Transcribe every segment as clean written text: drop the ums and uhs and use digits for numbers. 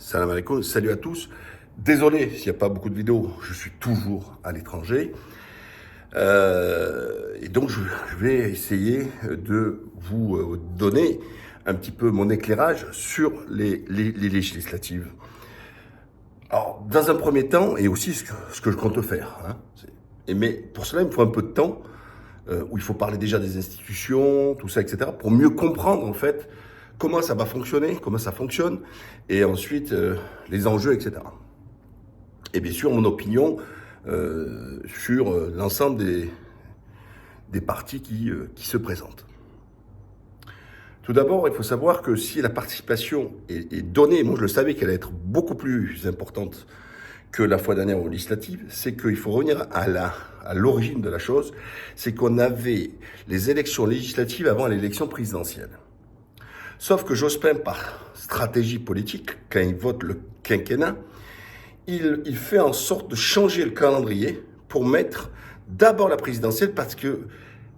Salam alaikum, salut à tous. Désolé s'il n'y a pas beaucoup de vidéos, je suis toujours à l'étranger. Et donc je vais essayer de vous donner un petit peu mon éclairage sur les législatives. Alors, dans un premier temps, et aussi ce que je compte faire, mais pour cela, il me faut un peu de temps, où il faut parler déjà des institutions, tout ça, etc., pour mieux comprendre, en fait, comment ça va fonctionner, comment ça fonctionne, et ensuite, les enjeux, etc. Et bien sûr, mon opinion sur l'ensemble des partis qui se présentent. Tout d'abord, il faut savoir que si la participation est donnée, moi je le savais qu'elle allait être beaucoup plus importante que la fois dernière aux législatives, c'est qu'il faut revenir à l'origine de la chose, c'est qu'on avait les élections législatives avant l'élection présidentielle. Sauf que Jospin, par stratégie politique, quand il vote le quinquennat, il fait en sorte de changer le calendrier pour mettre d'abord la présidentielle parce que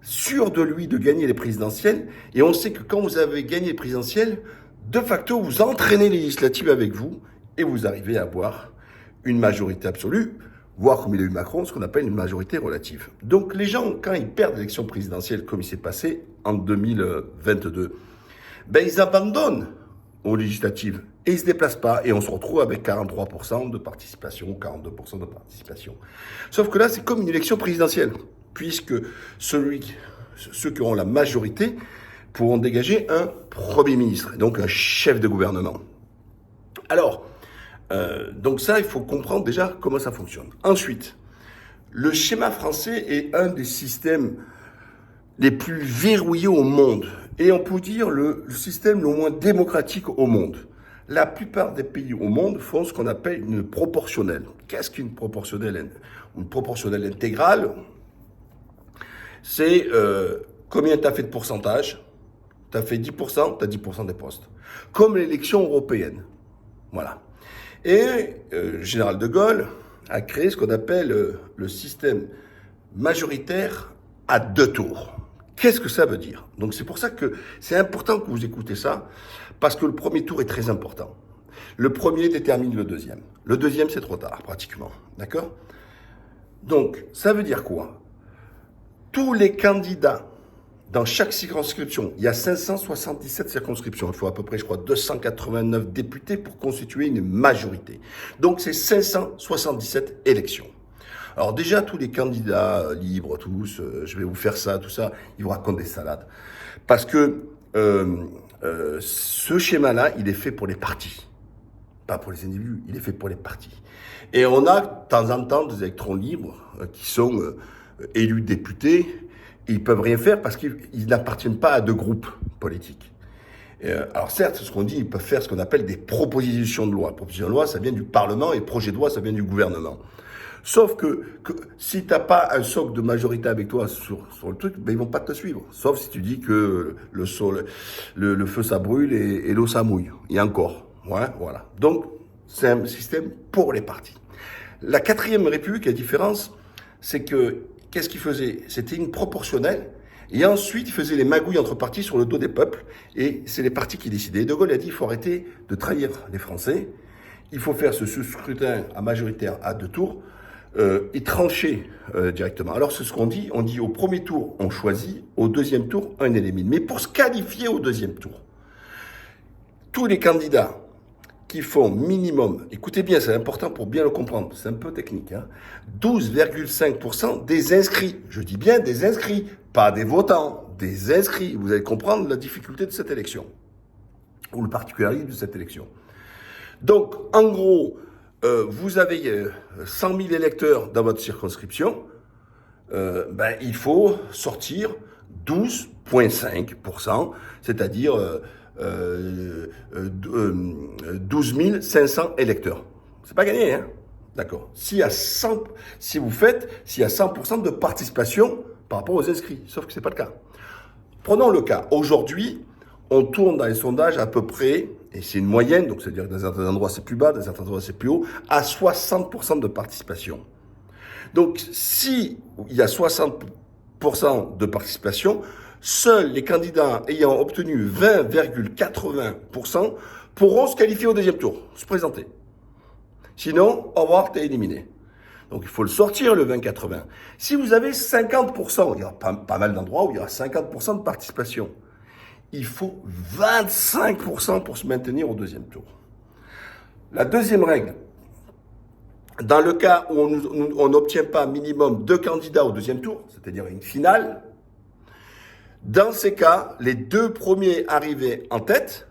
sûr de lui de gagner les présidentielles, et on sait que quand vous avez gagné les présidentielles, de facto, vous entraînez les législatives avec vous et vous arrivez à avoir une majorité absolue, voire comme il a eu Macron, ce qu'on appelle une majorité relative. Donc les gens, quand ils perdent l'élection présidentielle, comme il s'est passé en 2022, ils abandonnent aux législatives et ils ne se déplacent pas et on se retrouve avec 43% de participation, 42% de participation. Sauf que là, c'est comme une élection présidentielle, puisque ceux qui auront la majorité pourront dégager un Premier ministre, donc un chef de gouvernement. Alors, donc ça, il faut comprendre déjà comment ça fonctionne. Ensuite, le schéma français est un des systèmes les plus verrouillés au monde. Et on peut dire le système le moins démocratique au monde. La plupart des pays au monde font ce qu'on appelle une proportionnelle. Qu'est-ce qu'une proportionnelle? Une proportionnelle intégrale, c'est combien tu as fait de pourcentage. Tu as fait 10%, tu as 10% des postes. Comme l'élection européenne. Voilà. Et Général de Gaulle a créé ce qu'on appelle le système majoritaire à 2 tours. Qu'est-ce que ça veut dire? Donc c'est pour ça que c'est important que vous écoutez ça, parce que le premier tour est très important. Le premier détermine le deuxième. Le deuxième, c'est trop tard, pratiquement. D'accord? Donc, ça veut dire quoi? Tous les candidats dans chaque circonscription, il y a 577 circonscriptions, il faut à peu près, je crois, 289 députés pour constituer une majorité. Donc c'est 577 élections. Alors déjà, tous les candidats libres, tous, je vais vous faire ça, tout ça, ils vous racontent des salades. Parce que ce schéma-là, il est fait pour les partis. Pas pour les individus, il est fait pour les partis. Et on a de temps en temps des électrons libres qui sont élus députés. Ils peuvent rien faire parce qu'ils n'appartiennent pas à 2 groupes politiques. Alors certes, c'est ce qu'on dit, ils peuvent faire ce qu'on appelle des propositions de loi. Propositions de loi, ça vient du Parlement et projet de loi, ça vient du gouvernement. Sauf que si tu n'as pas un socle de majorité avec toi sur le truc, ils vont pas te suivre. Sauf si tu dis que le feu ça brûle et l'eau ça mouille. Et encore. Ouais, voilà. Donc, c'est un système pour les partis. La 4e République, la différence, c'est que qu'est-ce qu'il faisait? C'était une proportionnelle. Et ensuite, il faisait les magouilles entre partis sur le dos des peuples. Et c'est les partis qui décidaient. De Gaulle a dit il faut arrêter de trahir les Français. Il faut faire ce scrutin à majoritaire à 2 tours et trancher directement. Alors, c'est ce qu'on dit. On dit au premier tour, on choisit. Au deuxième tour, on élimine. Mais pour se qualifier au deuxième tour, tous les candidats qui font minimum, écoutez bien, c'est important pour bien le comprendre, c'est un peu technique, 12,5% des inscrits. Je dis bien des inscrits, pas des votants, des inscrits. Vous allez comprendre la difficulté de cette élection, ou le particularisme de cette élection. Donc, en gros, vous avez 100 000 électeurs dans votre circonscription, il faut sortir 12,5%, c'est-à-dire 12 500 électeurs. C'est pas gagné, hein? D'accord. S'il y a 100% de participation par rapport aux inscrits, sauf que c'est pas le cas. Prenons le cas. Aujourd'hui, on tourne dans les sondages à peu près, et c'est une moyenne, donc c'est-à-dire que dans certains endroits c'est plus bas, dans certains endroits c'est plus haut, à 60% de participation. Donc, si il y a 60% de participation, seuls les candidats ayant obtenu 20,80% pourront se qualifier au deuxième tour, se présenter. Sinon, au revoir, t'es éliminé. Donc il faut le sortir, le 20-80. Si vous avez 50%, il y aura pas mal d'endroits où il y aura 50% de participation. Il faut 25% pour se maintenir au deuxième tour. La deuxième règle, dans le cas où on n'obtient pas minimum 2 candidats au deuxième tour, c'est-à-dire une finale, dans ces cas, les 2 premiers arrivés en tête,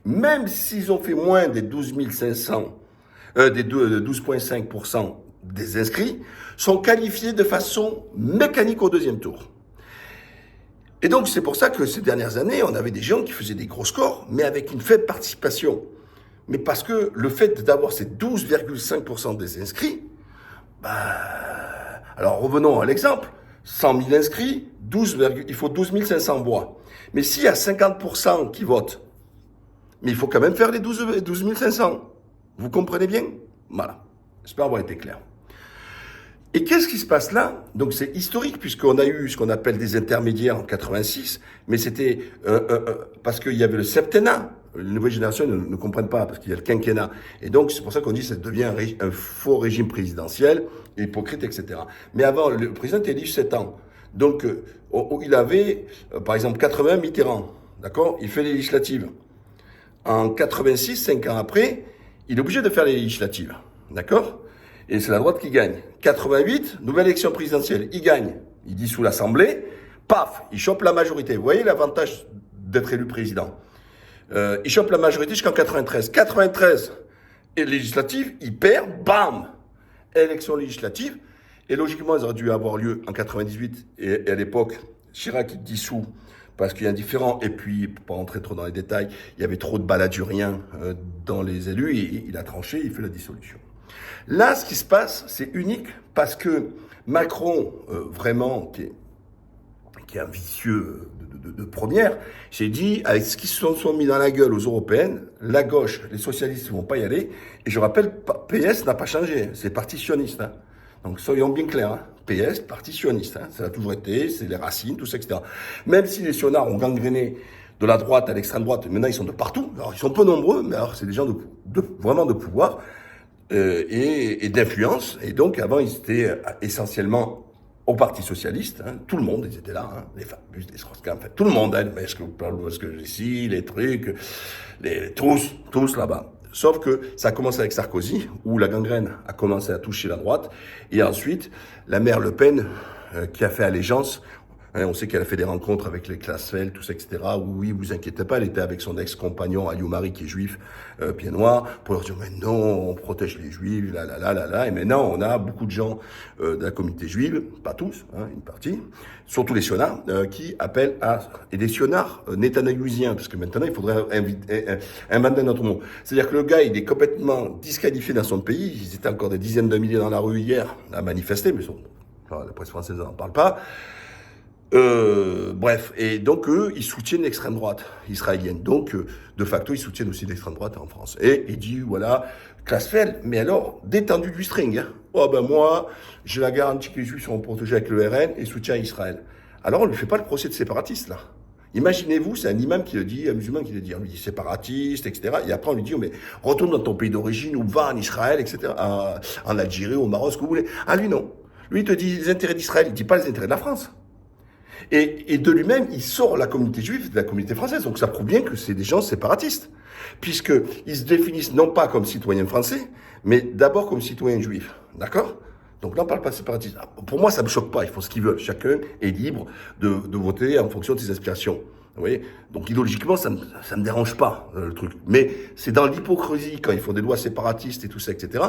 même s'ils ont fait moins des 12,5% des inscrits, sont qualifiés de façon mécanique au deuxième tour. Et donc, c'est pour ça que ces dernières années, on avait des gens qui faisaient des gros scores, mais avec une faible participation. Mais parce que le fait d'avoir ces 12,5% des inscrits, alors revenons à l'exemple, 100 000 inscrits, il faut 12 500 voix. Mais s'il y a 50% qui votent, mais il faut quand même faire les 12 500. Vous comprenez bien? Voilà. J'espère avoir été clair. Et qu'est-ce qui se passe là? Donc c'est historique puisqu'on a eu ce qu'on appelle des intermédiaires en 86, mais c'était parce qu'il y avait le septennat. Les nouvelles générations ne comprennent pas parce qu'il y a le quinquennat. Et donc c'est pour ça qu'on dit que ça devient un faux régime présidentiel, hypocrite, etc. Mais avant, le président était élu 7 ans. Donc il avait, par exemple, 80 Mitterrand. D'accord? Il fait les législatives. En 86, 5 ans après, il est obligé de faire les législatives. D'accord? Et c'est la droite qui gagne. 88, nouvelle élection présidentielle, il gagne. Il dissout l'Assemblée, paf, il chope la majorité. Vous voyez l'avantage d'être élu président. Il chope la majorité jusqu'en 93. 93, et législative, il perd, bam, élection législative. Et logiquement, elles auraient dû avoir lieu en 98. Et à l'époque, Chirac il dissout parce qu'il y a un différent. Et puis, pour pas rentrer trop dans les détails, il y avait trop de baladuriens dans les élus. Et il a tranché, il fait la dissolution. Là, ce qui se passe, c'est unique parce que Macron, vraiment, qui est un vicieux de première, j'ai dit, avec ce qu'ils se sont mis dans la gueule aux européennes, la gauche, les socialistes ne vont pas y aller. Et je rappelle, PS n'a pas changé, c'est parti sioniste. Hein. Donc soyons bien clairs, hein. PS, parti sioniste, hein. Ça a toujours été, c'est les racines, tout ça, etc. Même si les sionards ont gangréné de la droite à l'extrême droite, maintenant ils sont de partout. Alors ils sont peu nombreux, mais alors c'est des gens vraiment de pouvoir. Et d'influence. Et donc, avant, ils étaient essentiellement au Parti Socialiste. Hein, tout le monde, ils étaient là. Hein, les Fabius, les Strauss-Kahn, enfin, tout le monde. Hein, mais est-ce que ici, les trucs, tous là-bas. Sauf que ça a commencé avec Sarkozy, où la gangrène a commencé à toucher la droite. Et ensuite, la mère Le Pen, qui a fait allégeance. Hein, on sait qu'elle a fait des rencontres avec les Klasfeld, tout ça, etc. Oui, vous inquiétez pas, elle était avec son ex-compagnon Alioumari, qui est juif, pied noir, pour leur dire, mais non, on protège les juifs, là. Et maintenant, on a beaucoup de gens de la communauté juive, pas tous, hein, une partie, surtout les sionards, qui appellent et des sionards nétanahusiens, parce que maintenant, il faudrait inventer un autre mot. C'est-à-dire que le gars, il est complètement disqualifié dans son pays. Ils étaient encore des dizaines de milliers dans la rue hier à manifester, mais la presse française n'en parle pas. Bref, et donc eux, ils soutiennent l'extrême droite israélienne. Donc, de facto, ils soutiennent aussi l'extrême droite en France. Et il dit, voilà, Klasfeld, mais alors, détendu du string. Hein. Oh ben moi, j'ai la garantie que les Juifs seront protégés avec le RN et soutien à Israël. Alors, on ne lui fait pas le procès de séparatiste, là. Imaginez-vous, c'est un imam qui le dit, un musulman qui le dit, on lui dit séparatiste, etc. Et après, on lui dit, mais retourne dans ton pays d'origine ou va en Israël, etc., en Algérie, au Maroc, ce que vous voulez. Ah, lui, non. Lui, il te dit les intérêts d'Israël, il ne dit pas les intérêts de la France. Et de lui-même, il sort la communauté juive de la communauté française. Donc ça prouve bien que c'est des gens séparatistes. Puisqu'ils se définissent non pas comme citoyens français, mais d'abord comme citoyens juifs. D'accord? Donc là, on ne parle pas de séparatisme. Pour moi, ça ne me choque pas. Ils font ce qu'ils veulent. Chacun est libre de voter en fonction de ses aspirations. Vous voyez? Donc idéologiquement, ça me dérange pas, le truc. Mais c'est dans l'hypocrisie, quand ils font des lois séparatistes et tout ça, etc.,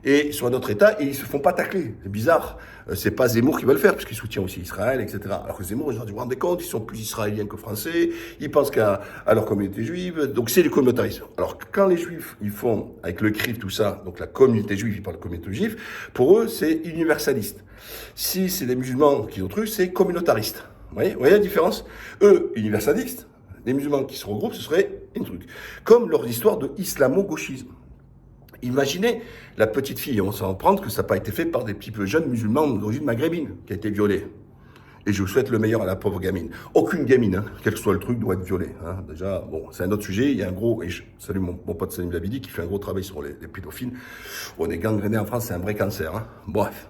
et sur un autre État, et ils se font pas tacler. C'est bizarre. C'est pas Zemmour qui va le faire, puisqu'il soutient aussi Israël, etc. Alors que Zemmour, ils ont dit, vous vous rendez compte, ils sont plus israéliens que français, ils pensent à leur communauté juive, donc c'est du communautarisme. Alors quand les juifs, ils font, avec le CRIF, tout ça, donc la communauté juive, ils parlent de communauté juive, pour eux, c'est universaliste. Si c'est des musulmans qui ont truc, c'est communautariste. Vous voyez la différence? Eux, universalistes, les musulmans qui se regroupent, ce serait un truc. Comme leur histoire de islamo-gauchisme. Imaginez la petite fille, on s'en rend compte que ça n'a pas été fait par des petits jeunes musulmans d'origine maghrébine qui a été violée. et je souhaite le meilleur à la pauvre gamine. Aucune gamine, hein, quel que soit le truc, doit être violée. Hein. Déjà, bon, c'est un autre sujet. Il y a un gros, et je salue mon pote Salim Labidi qui fait un gros travail sur les pédophiles. On est gangréné en France, c'est un vrai cancer. Hein. Bref.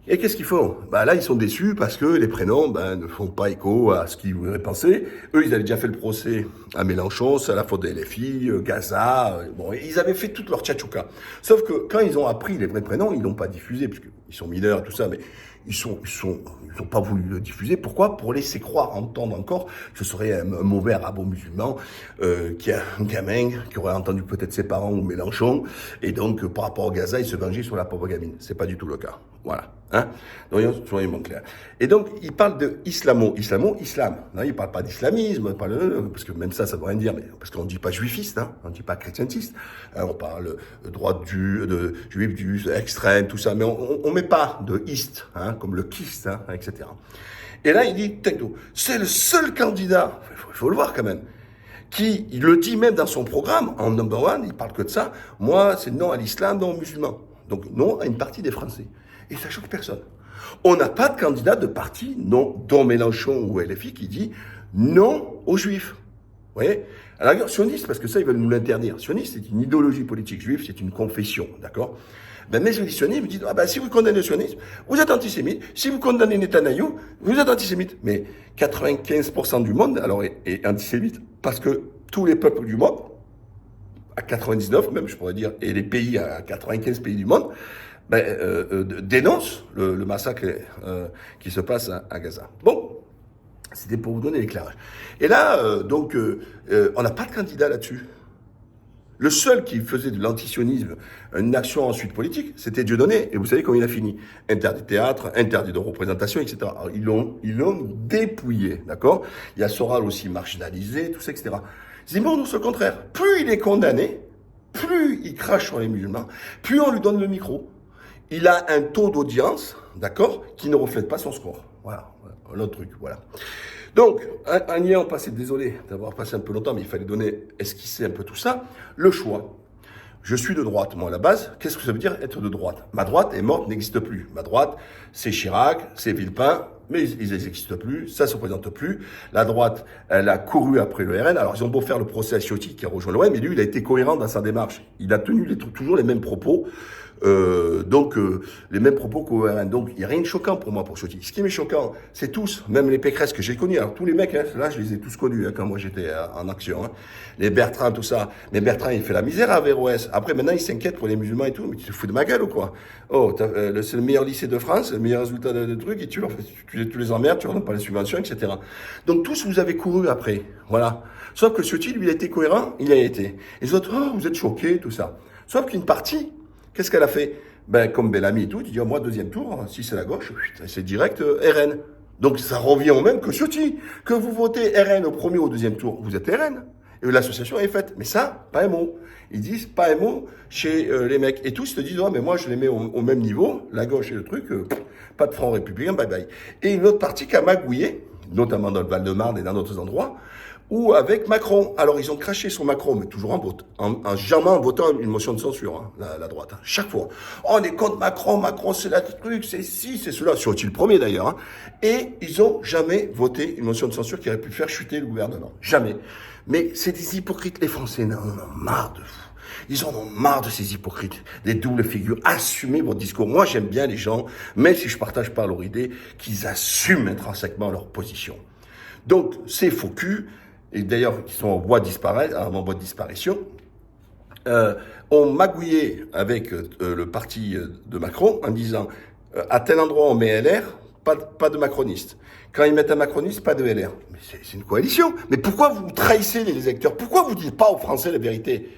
Et qu'est-ce qu'ils font? Là, ils sont déçus parce que les prénoms ne font pas écho à ce qu'ils voudraient penser. Eux, ils avaient déjà fait le procès à Mélenchon, c'est à la faute des LFI, Gaza. Bon, ils avaient fait toute leur tchatchouka. Sauf que quand ils ont appris les vrais prénoms, ils l'ont pas diffusé, parce qu'ils sont mineurs, tout ça, mais ils ont pas voulu le diffuser. Pourquoi? Pour laisser croire, entendre encore que ce serait un mauvais arabo-musulman, qui a un gamin, qui aurait entendu peut-être ses parents ou Mélenchon, et donc, par rapport au Gaza, il se vengeait sur la pauvre gamine. C'est pas du tout le cas. Voilà. Hein? Donc, soyons bon clairs. Et donc, il parle de islam. Non, il parle pas d'islamisme, parce que même ça veut rien dire, mais, parce qu'on dit pas juifiste, hein, on dit pas chrétientiste, hein, on parle de droite de juif, du extrême, tout ça, mais on met pas de ist, hein, comme le kiste, hein, etc. Et là, il dit, c'est le seul candidat, il faut le voir quand même, qui, il le dit même dans son programme, en number one, il parle que de ça, moi, c'est non à l'islam, non aux musulmans. Donc, non à une partie des Français. Et ça choque personne. On n'a pas de candidat de parti, non, dont Mélenchon ou LFI, qui dit non aux juifs. Vous voyez? À la rigueur, sioniste, parce que ça, ils veulent nous l'interdire. Sioniste, c'est une idéologie politique. Juif, c'est une confession, d'accord? Mais je dis sionisme, ils disent, si vous condamnez le sionisme, vous êtes antisémite. Si vous condamnez Netanyahou, vous êtes antisémite. Mais 95% du monde, alors, est antisémite. Parce que tous les peuples du monde, à 99 même, je pourrais dire, et les pays, à 95 pays du monde, dénonce le massacre qui se passe à Gaza. Bon, c'était pour vous donner l'éclairage. Et là, on n'a pas de candidat là-dessus. Le seul qui faisait de l'antisionisme une action ensuite politique, c'était Dieudonné. Et vous savez comment il a fini? Interdit de théâtre, interdit de représentation, etc. Alors, ils l'ont dépouillé, d'accord? Il y a Soral aussi marginalisé, tout ça, etc. Zemmour, non, c'est le contraire. Plus il est condamné, plus il crache sur les musulmans, plus on lui donne le micro. Il a un taux d'audience, d'accord, qui ne reflète pas son score. Voilà, l'autre truc, voilà. Donc, en y ayant passé, désolé d'avoir passé un peu longtemps, mais il fallait esquisser un peu tout ça, le choix. Je suis de droite, moi, à la base. Qu'est-ce que ça veut dire être de droite? Ma droite est morte, n'existe plus. Ma droite, c'est Chirac, c'est Villepin, mais ils n'existent plus, ça ne se présente plus. La droite, elle a couru après le RN. Alors, ils ont beau faire le procès à Ciotti, qui a rejoint l'OM, mais lui, il a été cohérent dans sa démarche. Il a tenu toujours les mêmes propos. Les mêmes propos qu'au RN. Donc, il n'y a rien de choquant pour moi, pour Ciotti. Ce qui m'est choquant, c'est tous, même les Pécresse que j'ai connus. Alors, tous les mecs, hein, là, je les ai tous connus, hein, quand moi j'étais en action. Hein. Les Bertrand, tout ça. Mais Bertrand, il fait la misère à Averroès. Après, maintenant, il s'inquiète pour les musulmans et tout. Mais tu te fous de ma gueule ou quoi? Oh, c'est le meilleur lycée de France, le meilleur résultat de trucs, et tu les emmerdes, tu leur donnes pas les subventions, etc. Donc, tous, vous avez couru après. Voilà. Sauf que Ciotti, lui, il a été cohérent, il a été. Et les autres, vous êtes choqués, tout ça. Sauf qu'une partie, qu'est-ce qu'elle a fait? Comme Bellamy et tout, il dit, moi, deuxième tour, si c'est la gauche, c'est direct RN. Donc, ça revient au même que Ciotti. Que vous votez RN au premier ou au deuxième tour, vous êtes RN. Et l'association est faite. Mais ça, pas un mot. Ils disent pas un mot chez les mecs. Et tous se disent, mais moi, je les mets au même niveau, la gauche et le truc, pas de front républicain, bye bye. Et une autre partie qui a magouillé, notamment dans le Val-de-Marne et dans d'autres endroits, ou avec Macron. Alors, ils ont craché sur Macron, mais toujours jamais en votant une motion de censure, hein, la droite. Hein, chaque fois. On est contre Macron, c'est la truc, c'est ci, c'est cela. Sur-il le premier, d'ailleurs. Hein. Et ils ont jamais voté une motion de censure qui aurait pu faire chuter le gouvernement. Jamais. Mais c'est des hypocrites, les Français. Non, on en a marre de vous. Ils en ont marre de ces hypocrites, des doubles figures. Assumez votre discours. Moi, j'aime bien les gens, même si je partage pas leur idée, qu'ils assument intrinsèquement leur position. Donc, ces faux culs, et d'ailleurs qui sont en voie de disparition, ont magouillé avec le parti de Macron en disant à tel endroit on met LR, pas de macroniste. Quand ils mettent un macroniste, pas de LR. Mais c'est une coalition. Mais pourquoi vous trahissez les électeurs? Pourquoi vous dites pas aux Français la vérité?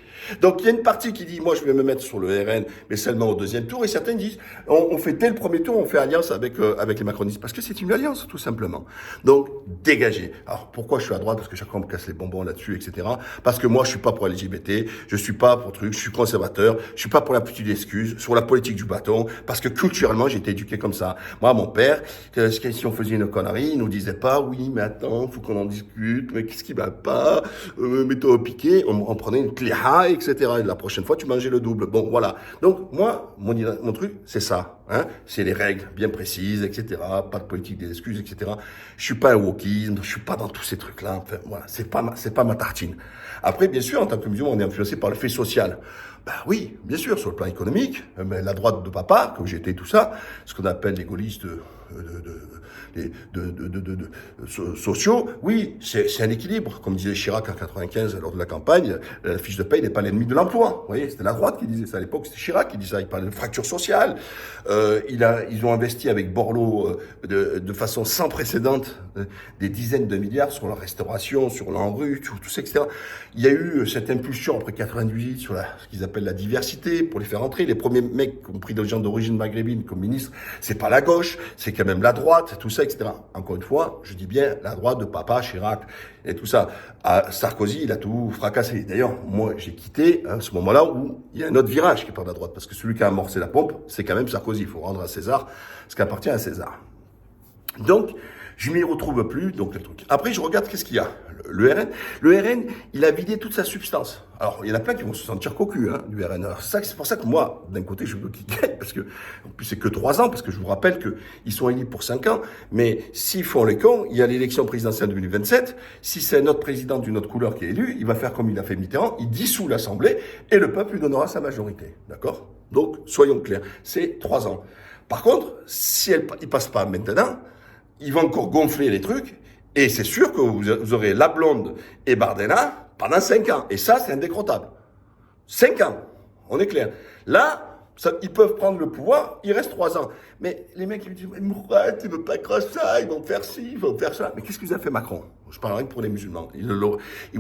Donc il y a une partie qui dit, moi je vais me mettre sur le RN, mais seulement au deuxième tour, et certains disent, on fait dès le premier tour, on fait alliance avec les macronistes, parce que c'est une alliance, tout simplement. Donc, dégagez. Alors, pourquoi je suis à droite? Parce que chacun me casse les bonbons là-dessus, etc. Parce que moi, je suis pas pour LGBT, je suis pas pour truc, je suis conservateur, je suis pas pour la petite excuse, sur la politique du bâton, parce que culturellement, j'ai été éduqué comme ça. Moi, mon père, si on faisait une connerie, il nous disait pas, oui, mais attends, faut qu'on en discute, mais qu'est-ce qui va pas, mets-toi au piqué, on prenait une cléha, etc. Et la prochaine fois, tu mangeais le double. Bon, voilà. Donc, moi, mon truc, c'est ça. Hein, c'est les règles bien précises, etc. Pas de politique des excuses, etc. Je suis pas un wokisme, je suis pas dans tous ces trucs-là. Enfin, voilà, c'est pas ma tartine. Après, bien sûr, en tant que musulman, on est influencé par le fait social. Ben oui, bien sûr, sur le plan économique, la droite de papa, comme j'étais, tout ça, ce qu'on appelle les gaullistes sociaux, oui, c'est un équilibre. Comme disait Chirac en 95 lors de la campagne, la fiche de paye n'est pas l'ennemi de l'emploi. Vous voyez, c'était la droite qui disait ça à l'époque, c'était Chirac qui disait ça. Il parlait de fracture sociale. Ils ont investi avec Borloo de façon sans précédente des dizaines de milliards sur la restauration, sur l'ANRU, tout ça, etc. Il y a eu cette impulsion après 98 sur ce qu'ils appellent la diversité pour les faire entrer. Les premiers mecs qui ont pris des gens d'origine maghrébine comme ministre, c'est pas la gauche, c'est quand même la droite, tout ça, etc. Encore une fois, je dis bien la droite de papa, Chirac et tout ça. Sarkozy, il a tout fracassé. D'ailleurs, moi, j'ai quitté à ce moment-là où il y a un autre virage qui est par la droite, parce que celui qui a amorcé la pompe, c'est quand même Sarkozy. Il faut rendre à César ce qui appartient à César. Donc, je m'y retrouve plus, donc le truc. Après, je regarde qu'est-ce qu'il y a. Le RN, il a vidé toute sa substance. Alors, il y en a plein qui vont se sentir cocus, du RN. Alors, c'est pour ça que moi, d'un côté, je veux qu'ils gagnent, parce que, en plus, c'est que 3 ans, parce que je vous rappelle qu'ils sont élus pour 5 ans. Mais s'ils font les cons, il y a l'élection présidentielle de 2027. Si c'est un autre président d'une autre couleur qui est élu, il va faire comme il a fait Mitterrand, il dissout l'Assemblée et le peuple lui donnera sa majorité. D'accord? Donc, soyons clairs. C'est 3 ans. Par contre, si il passe pas maintenant, ils vont encore gonfler les trucs, et c'est sûr que vous aurez la blonde et Bardella pendant 5 ans. Et ça, c'est indécrottable. 5 ans, on est clair. Là, ils peuvent prendre le pouvoir, il reste 3 ans. Mais les mecs, ils me disent, mais Mourad, tu veux pas croire ça, ils vont faire ci, ils vont faire ça. Mais qu'est-ce que vous a fait Macron? Je parle rien que pour les musulmans. Il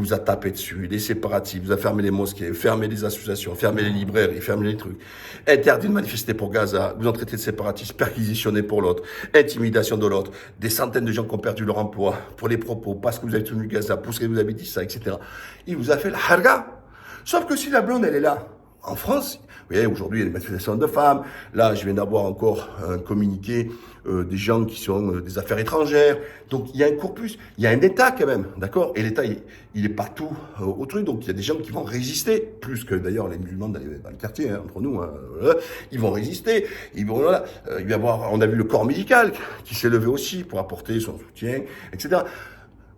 vous a tapé dessus, les séparatistes, il vous a fermé les mosquées, fermé les associations, fermé les librairies, fermé les trucs. Interdit de manifester pour Gaza, vous en traitez de séparatistes, perquisitionné pour l'autre, intimidation de l'autre, des centaines de gens qui ont perdu leur emploi pour les propos, parce que vous avez tenu Gaza, parce que vous avez dit ça, etc. Il vous a fait la harga. Sauf que si la blonde, elle est là, en France, vous voyez, aujourd'hui, il y a des manifestations de femmes. Là, je viens d'avoir encore un communiqué des gens qui sont des affaires étrangères. Donc, il y a un corpus, il y a un État quand même, d'accord? Et l'État, il est partout au truc. Donc, il y a des gens qui vont résister, plus que d'ailleurs les musulmans dans le quartier, entre nous. Ils vont résister. Il va y avoir, on a vu le corps médical qui s'est levé aussi pour apporter son soutien, etc.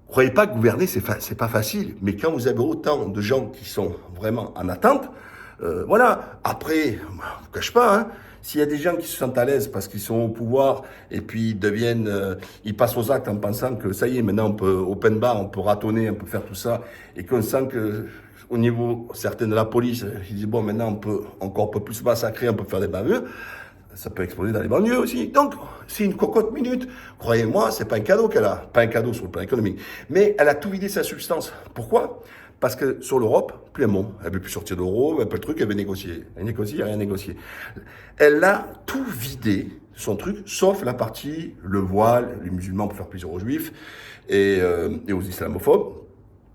Croyez pas que gouverner, c'est pas facile. Mais quand vous avez autant de gens qui sont vraiment en attente, voilà. Après, je vous cache pas, s'il y a des gens qui se sentent à l'aise parce qu'ils sont au pouvoir et puis ils passent aux actes en pensant que ça y est, maintenant on peut open bar, on peut ratonner, on peut faire tout ça, et qu'on sent que au niveau certain de la police, ils disent bon, maintenant on peut encore un peu plus massacrer, on peut faire des bavures. Ça peut exploser dans les banlieues aussi. Donc, c'est une cocotte minute. Croyez-moi, c'est pas un cadeau qu'elle a. Pas un cadeau sur le plan économique. Mais elle a tout vidé sa substance. Pourquoi? Parce que sur l'Europe, plus un mot. Elle veut plus sortir de l'euro, un peu le truc, elle veut négocier. Elle négocie, il n'y a rien à négocier. Elle a tout vidé, son truc, sauf la partie, le voile, les musulmans pour faire plaisir aux juifs et aux islamophobes.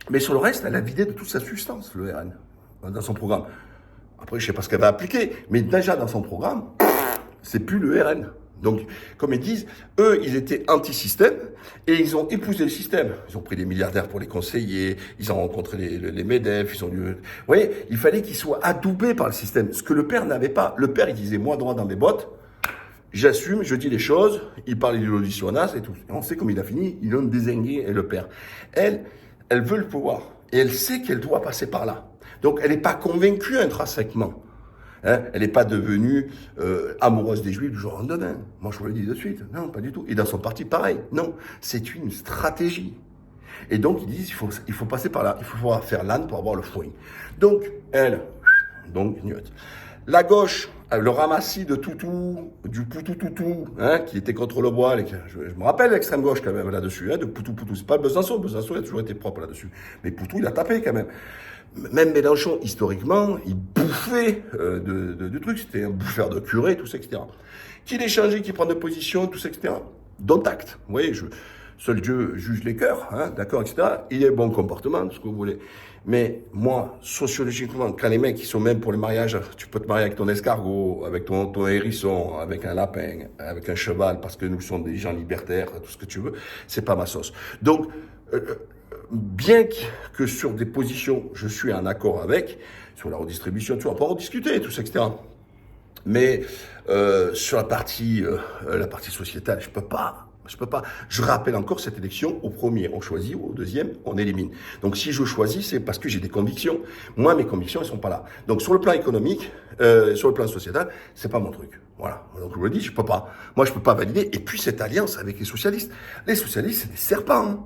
Mais sur le reste, elle a vidé de toute sa substance, le RN, dans son programme. Après, je sais pas ce qu'elle va appliquer, mais déjà dans son programme, c'est plus le RN. Donc, comme ils disent, eux, ils étaient anti-système et ils ont épousé le système. Ils ont pris des milliardaires pour les conseiller, ils ont rencontré les MEDEF, ils ont eu... Vous voyez, il fallait qu'ils soient adoubés par le système, ce que le père n'avait pas. Le père, il disait, moi, droit dans mes bottes, j'assume, je dis les choses, il parle d'idéologie sur NAS et tout. Et on sait comme il a fini, ils l'ont désingué, et le père. Elle veut le pouvoir et elle sait qu'elle doit passer par là. Donc, elle n'est pas convaincue intrinsèquement. Elle n'est pas devenue amoureuse des Juifs du jour au lendemain. Moi, je vous le dis de suite. Non, pas du tout. Et dans son parti, pareil. Non, c'est une stratégie. Et donc, ils disent, il faut passer par là. Il faut pouvoir faire l'âne pour avoir le fruit. Donc, donc, gniotte. La gauche, le ramassis de Toutou, du Poutou-Toutou, qui était contre le voile. Je me rappelle l'extrême gauche quand même là-dessus, de Poutou-Poutou. C'est pas Besançon. Besançon, il a toujours été propre là-dessus. Mais Poutou, il a tapé quand même. Même Mélenchon, historiquement, il bouffait de trucs. C'était un bouffeur de curé, tout ça, etc. Qu'il ait changé, qu'il prenne de position, tout ça, etc. Dont acte. Vous voyez, seul Dieu juge les cœurs, d'accord, etc. Il est bon comportement, tout ce que vous voulez. Mais moi, sociologiquement, quand les mecs, ils sont même pour le mariage, tu peux te marier avec ton escargot, avec ton hérisson, avec un lapin, avec un cheval, parce que nous sommes des gens libertaires, tout ce que tu veux, c'est pas ma sauce. Donc, bien que sur des positions, je suis en accord avec, sur la redistribution, tu vois, on peut en discuter, tout ça, etc. Mais sur la partie sociétale, je peux pas. Je rappelle encore cette élection, au premier on choisit, au deuxième on élimine. Donc si je choisis, c'est parce que j'ai des convictions. Moi, mes convictions, elles sont pas là. Donc sur le plan économique, sur le plan sociétal, c'est pas mon truc. Voilà. Donc je vous le dis, je peux pas. Moi, je peux pas valider. Et puis cette alliance avec les socialistes, c'est des serpents. Hein.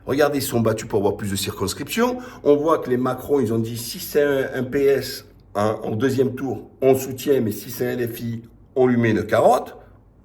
Regardez, ils sont battus pour avoir plus de circonscriptions. On voit que les Macron, ils ont dit, si c'est un PS en deuxième tour, on soutient, mais si c'est un LFI, on lui met une carotte.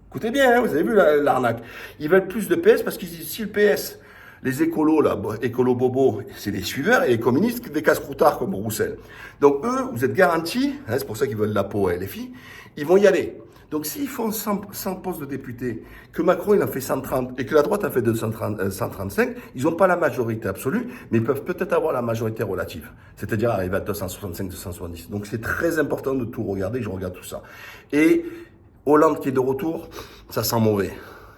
Écoutez bien, hein, vous avez vu l'arnaque. Ils veulent plus de PS parce qu'ils disent, si le PS, les écolos, là, écolos bobos, c'est des suiveurs, et les communistes, des casse-croutards comme Roussel. Donc eux, vous êtes garantis, hein, c'est pour ça qu'ils veulent la peau à LFI, ils vont y aller. Donc s'ils font 100 postes de députés, que Macron il en fait 130 et que la droite en fait 135, ils n'ont pas la majorité absolue, mais ils peuvent peut-être avoir la majorité relative, c'est-à-dire arriver à 265, 270. Donc c'est très important de tout regarder, je regarde tout ça. Et Hollande qui est de retour, ça sent mauvais.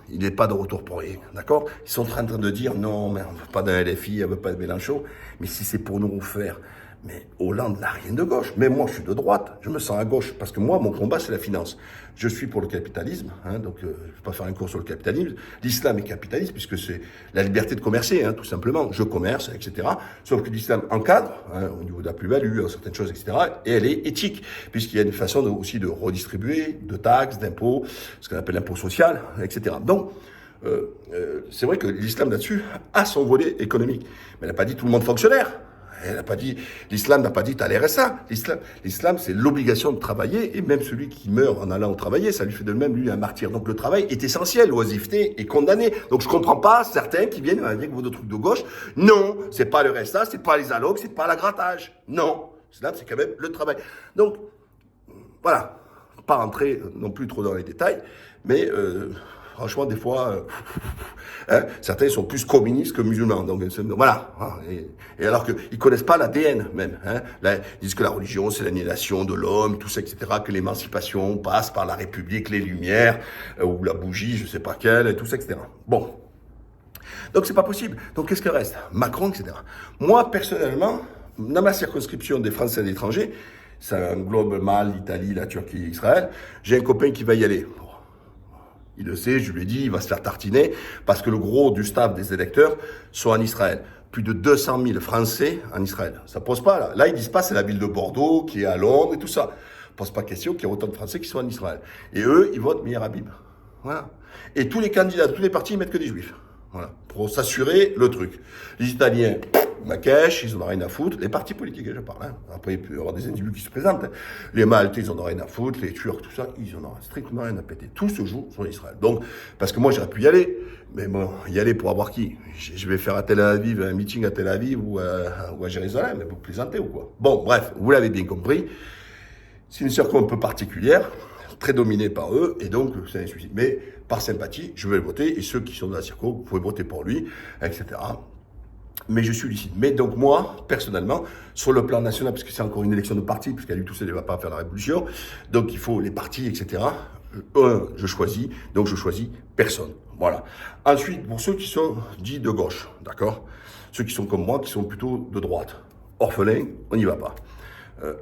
Il n'est pas de retour pour rien, d'accord? Ils sont en train de dire non, mais on ne veut pas d'un LFI, on ne veut pas de Mélenchon. Mais si c'est pour nous refaire, mais Hollande n'a rien de gauche. Mais moi, je suis de droite, je me sens à gauche. Parce que moi, mon combat, c'est la finance. Je suis pour le capitalisme, hein, donc je ne vais pas faire un cours sur le capitalisme. L'islam est capitaliste, puisque c'est la liberté de commercer, hein, tout simplement. Je commerce, etc. Sauf que l'islam encadre, hein, au niveau de la plus-value, certaines choses, etc. Et elle est éthique, puisqu'il y a une façon aussi de redistribuer, de taxes, d'impôts, ce qu'on appelle l'impôt social, etc. Donc, c'est vrai que l'islam là-dessus a son volet économique. Mais elle n'a pas dit tout le monde fonctionnaire. Elle n'a pas dit, l'islam n'a pas dit t'as l'RSA. L'islam, c'est l'obligation de travailler, et même celui qui meurt en allant travailler, ça lui fait de même, lui, un martyr. Donc le travail est essentiel, l'oisiveté est condamnée. Donc je comprends pas certains qui viennent avec vos trucs de gauche. Non, c'est pas le RSA, c'est pas les allocs, c'est pas l'agrattage. Non, l'islam, c'est quand même le travail. Donc, voilà. Pas rentrer non plus trop dans les détails, mais franchement, des fois, certains sont plus communistes que musulmans. Donc voilà. Et alors qu'ils connaissent pas l'ADN même. Hein. Là, ils disent que la religion, c'est l'annihilation de l'homme, tout ça, etc. Que l'émancipation passe par la République, les Lumières, ou la bougie, je sais pas quelle, et tout ça, etc. Bon. Donc c'est pas possible. Donc qu'est-ce que reste? Macron, etc. Moi, personnellement, dans ma circonscription des Français à l'étranger, ça englobe mal l'Italie, la Turquie, Israël, j'ai un copain qui va y aller. Il le sait, je lui ai dit, il va se faire tartiner parce que le gros du staff des électeurs sont en Israël. Plus de 200 000 Français en Israël. Ça pose pas là. Là, ils disent pas c'est la ville de Bordeaux qui est à Londres et tout ça. Pose pas question qu'il y a autant de Français qui sont en Israël. Et eux, ils votent Meir Habib. Voilà. Et tous les candidats de tous les partis, ils mettent que des Juifs. Voilà. Pour s'assurer le truc. Les Italiens, Marrakech, ils en ont rien à foutre. Les partis politiques, je parle. Hein. Après, il peut y avoir des individus qui se présentent. Hein. Les Maltais, ils en ont rien à foutre. Les Turcs, tout ça, ils en ont strictement rien à péter. Tout se joue sur Israël. Donc, parce que moi, j'aurais pu y aller. Mais bon, y aller pour avoir qui? Je vais faire à Tel Aviv, un meeting à Tel Aviv ou à Jérusalem. Mais vous plaisantez ou quoi? Bon, bref, vous l'avez bien compris. C'est une circo un peu particulière, très dominée par eux, et donc c'est un suicide. Mais par sympathie, je vais le voter, et ceux qui sont dans la circo, vous pouvez voter pour lui, etc. Mais je suis lucide. Mais donc moi, personnellement, sur le plan national, parce que c'est encore une élection de parti, puisqu'à lui tout seul, il ne va pas faire la révolution, donc il faut les partis, etc. Je choisis personne. Voilà. Ensuite, pour ceux qui sont dits de gauche, d'accord? Ceux qui sont comme moi, qui sont plutôt de droite. Orphelins, on n'y va pas.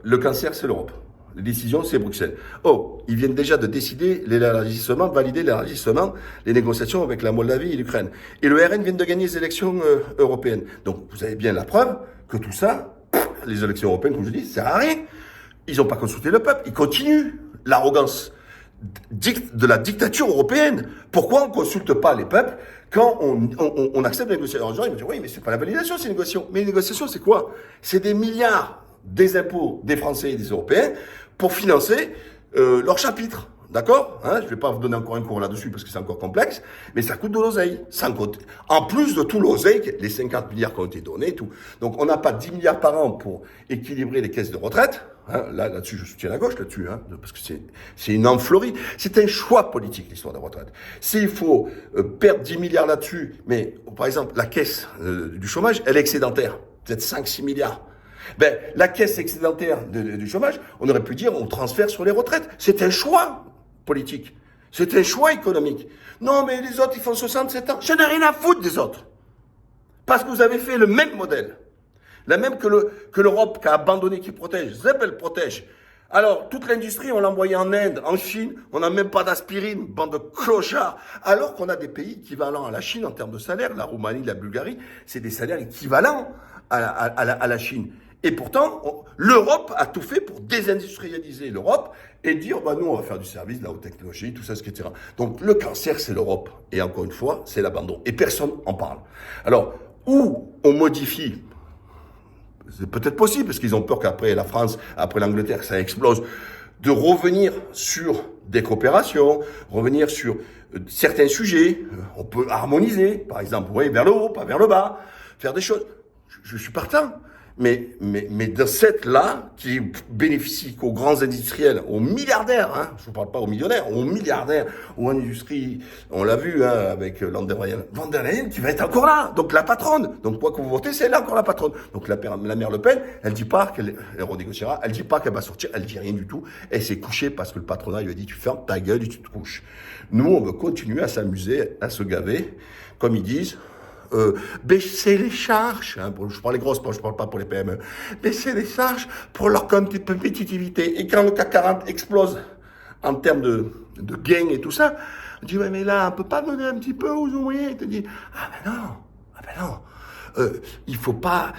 Le cancer, c'est l'Europe. Les décisions, c'est Bruxelles. Oh, ils viennent déjà de décider l'élargissement, valider l'élargissement, les négociations avec la Moldavie et l'Ukraine. Et le RN vient de gagner les élections européennes. Donc, vous avez bien la preuve que tout ça, les élections européennes, comme je dis, ça sert à rien. Ils n'ont pas consulté le peuple. Ils continuent l'arrogance de la dictature européenne. Pourquoi on ne consulte pas les peuples quand on accepte les négociations? Alors, les gens, ils me disent, oui, mais c'est pas la validation, ces négociations. Mais les négociations, c'est quoi? C'est des milliards des impôts des Français et des Européens pour financer leur chapitre. D'accord, hein, je ne vais pas vous donner encore un cours là-dessus parce que c'est encore complexe, mais ça coûte de l'oseille. En plus de tout l'oseille, les 50 milliards qui ont été donnés et tout. Donc on n'a pas 10 milliards par an pour équilibrer les caisses de retraite. Hein, là-dessus, je soutiens la gauche là-dessus, hein, parce que c'est une enfleurie. C'est un choix politique, l'histoire de la retraite. S'il faut perdre 10 milliards là-dessus, mais par exemple, la caisse du chômage, elle est excédentaire. Peut-être 5-6 milliards. Ben, la caisse excédentaire du chômage, on aurait pu dire on transfère sur les retraites. C'est un choix politique. C'est un choix économique. Non, mais les autres, ils font 67 ans. Je n'ai rien à foutre des autres. Parce que vous avez fait le même modèle. La même que l'Europe qui a abandonné, qui protège. Zeb, elle protège. Alors, toute l'industrie, on l'a envoyée en Inde, en Chine, on n'a même pas d'aspirine, bande de clochards. Alors qu'on a des pays équivalents à la Chine en termes de salaire, la Roumanie, la Bulgarie, c'est des salaires équivalents à la Chine. Et pourtant, l'Europe a tout fait pour désindustrialiser l'Europe et dire, bah nous, on va faire du service, de la haute technologie, tout ça, etc. Donc, le cancer, c'est l'Europe. Et encore une fois, c'est l'abandon. Et personne en parle. Alors, où on modifie, c'est peut-être possible, parce qu'ils ont peur qu'après la France, après l'Angleterre, ça explose, de revenir sur des coopérations, revenir sur certains sujets. On peut harmoniser, par exemple, oui, vers le haut, pas vers le bas, faire des choses. Je suis partant. Mais de cette là qui bénéficie qu'aux grands industriels, aux milliardaires, hein, je ne parle pas aux millionnaires, aux milliardaires, aux industries, on l'a vu hein, avec Van der Leyen qui va être encore là, donc la patronne. Donc quoi que vous votez, c'est là encore la patronne. Donc la mère Le Pen, elle dit pas qu'elle renégociera, elle dit pas qu'elle va sortir, elle dit rien du tout. Elle s'est couchée parce que le patronat lui a dit tu fermes ta gueule et tu te couches. Nous, on veut continuer à s'amuser, à se gaver, comme ils disent. Baisser les charges, hein, je parle les grosses, je parle pas pour les PME, baisser les charges pour leur compétitivité. Et quand le CAC 40 explose en termes de gains et tout ça, on dit, ouais, mais là, on peut pas donner un petit peu aux ouvriers. Et te dit, ah ben non, il faut pas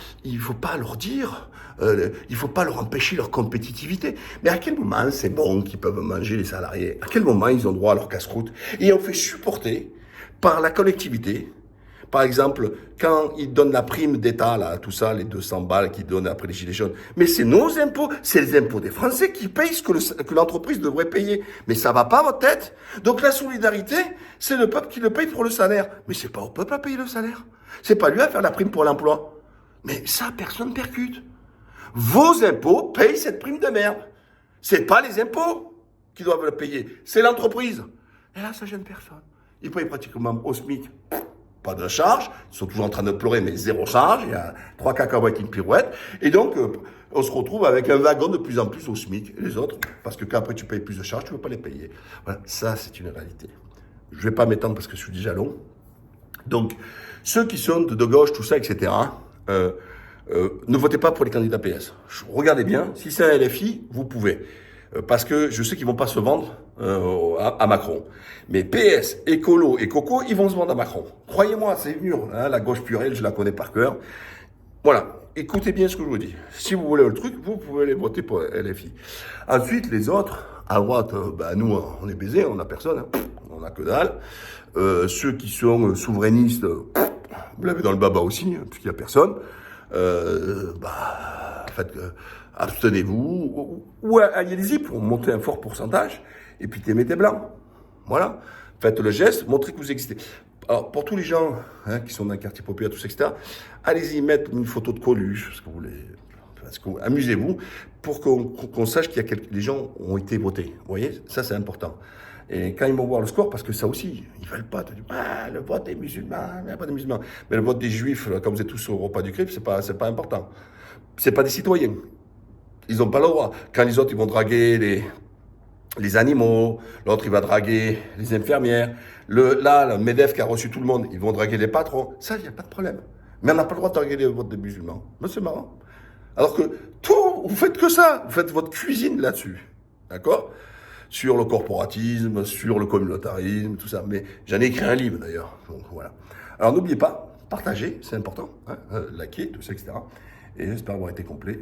leur dire, il faut pas leur empêcher leur compétitivité. Mais à quel moment c'est bon qu'ils peuvent manger les salariés? À quel moment ils ont droit à leur casse-croûte? Et on fait supporter par la collectivité. Par exemple, quand ils donnent la prime d'État, là, tout ça, les 200 balles qu'ils donnent après les gilets jaunes, mais c'est nos impôts, c'est les impôts des Français qui payent ce que l'entreprise devrait payer. Mais ça va pas à votre tête. Donc la solidarité, c'est le peuple qui le paye pour le salaire. Mais c'est pas au peuple à payer le salaire. C'est pas lui à faire la prime pour l'emploi. Mais ça, personne ne percute. Vos impôts payent cette prime de merde. C'est pas les impôts qui doivent le payer, c'est l'entreprise. Et là, ça gêne personne. Ils payent pratiquement au SMIC. Pas de charge, ils sont toujours en train de pleurer, mais zéro charge, il y a 3 cacahuètes et une pirouette, et donc on se retrouve avec un wagon de plus en plus au SMIC, et les autres, parce que quand après tu payes plus de charges, tu ne veux pas les payer. Voilà, ça c'est une réalité. Je ne vais pas m'étendre parce que je suis déjà long. Donc, ceux qui sont de gauche, tout ça, etc., ne votez pas pour les candidats PS. Regardez bien, si c'est un LFI, vous pouvez. Parce que je sais qu'ils vont pas se vendre à Macron. Mais PS, Écolo et Coco, ils vont se vendre à Macron. Croyez-moi, c'est mûr. Hein, la gauche purelle, je la connais par cœur. Voilà, écoutez bien ce que je vous dis. Si vous voulez le truc, vous pouvez les voter pour LFI. Ensuite, les autres, à droite, nous, on est baisés, on n'a personne. Hein, on n'a que dalle. Ceux qui sont souverainistes, vous l'avez dans le baba aussi, hein, puisqu'il n'y a personne. Abstenez-vous, ou allez-y pour monter un fort pourcentage, et puis mettez blanc. Voilà. Faites le geste, montrez que vous existez. Alors, pour tous les gens hein, qui sont dans un quartier populaire, tout ça, etc., allez-y mettre une photo de Coluche, amusez-vous, pour qu'on sache qu'il y a les gens ont été votés. Vous voyez, ça c'est important. Et quand ils vont voir le score, parce que ça aussi, ils ne veulent pas, te dire, le vote des musulmans, il n'y a pas de musulmans. Mais le vote des juifs, là, comme vous êtes tous au repas du Christ, c'est pas important. C'est pas des citoyens. Ils n'ont pas le droit. Quand les autres, ils vont draguer les animaux, l'autre, il va draguer les infirmières. Le MEDEF qui a reçu tout le monde, ils vont draguer les patrons. Ça, il n'y a pas de problème. Mais on n'a pas le droit de draguer les votes des musulmans. Mais c'est marrant. Alors que vous faites que ça. Vous faites votre cuisine là-dessus. D'accord? Sur le corporatisme, sur le communautarisme, tout ça. Mais j'en ai écrit un livre d'ailleurs. Donc voilà. Alors n'oubliez pas, partagez, c'est important. Hein, likez, tout ça, etc. Et j'espère avoir été complet.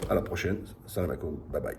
À la prochaine. Salam alaikum. Bye bye.